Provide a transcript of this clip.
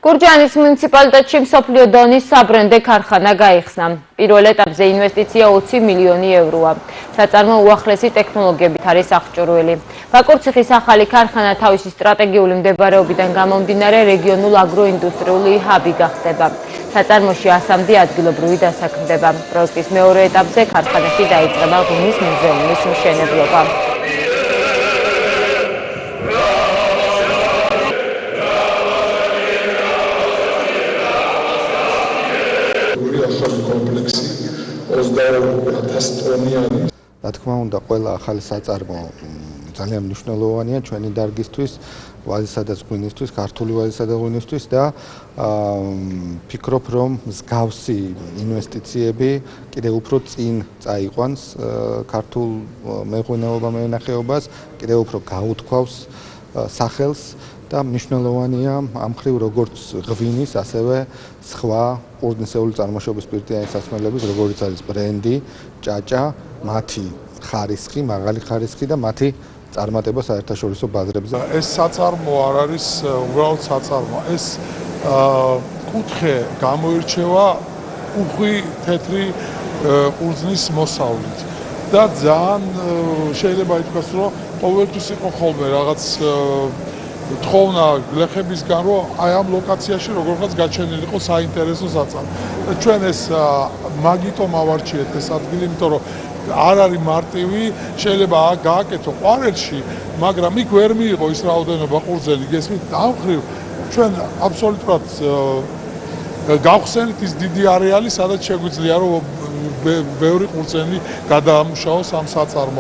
გურჯაანის მუნიციპალიტეტში მსოფლიო დონის საბრენდე ქარხანა გაიხსნა. პირველ ეტაპზე ინვესტიცია 20 მილიონი ევროა. საწარმო უახლესი ტექნოლოგიებით არის აღჭურვილი. ბაკურციხის ახალი ქარხანა თავისი სტრატეგიული მდებარეობიდან გამომდინარე რეგიონულ აგროინდუსტრიული ჰაბი გახდება. საწარმოში 100-მდე ადგილობრივი დასაქმდება. პროექტის მეორე ეტაპზე ქარხანაში დაიწყება ღვინის მუზეუმის მშენებლობა. კომპლექსი 22,000 ტონიანი. რა თქმა უნდა, ყველა ახალი საწარმო ძალიან მნიშვნელოვანია ჩვენი დარგისთვის, ვაზისა და ღვინისთვის, ქართული ვაზისა და ღვინისთვის და ფიქრობ, რომ მსგავსი ინვესტიციები კიდევ უფრო წინ წაიყვანს ქართულ მეღვინეობა-მევენახეობას, კიდევ უფრო გაუთქვავს სახელს და მნიშვნელოვანია ამ მხრივ როგორც ღვინის, ასევე სხვა ყურძნისეული წარმოშობის პირდიანი სასმელების, როგორიც არის ბრენდი, ჭაჭა, მათი ხარისხი, მაღალი ხარისხი და მათი წარმატება საერთაშორისო ბაზრებზე. ეს საწარმო არ არის უბრალოდ საწარმო. ეს კუთხე გამოირჩევა უხვი თეთრი ყურძნის მოსავლით. და ძალიან შეიძლება ითქვას, რომ ყოველთვის იყო ხოლმე რაღაც თხოვნა გლეხებისგან, რომ აი ამ ლოკაციაში როგორღაც გაჩენილიყო საინტერესო საწარმო. ჩვენ ეს მაგიტომ ავარჩიეთ ეს ადგილი, იმიტომ რომ არ არის მარტივი, შეიძლება გააკეთო ყვარელში, მაგრამ იქ ვერ მიიღო ის რაოდენობა ყურძენი, გესმით? ამ მხრივ ჩვენ აბსოლუტურად გავხსენით ის დიდი არეალი, სადაც შეგვიძლია რომ ბევრი ყურძენი გადაამუშავოს ამ საწარმო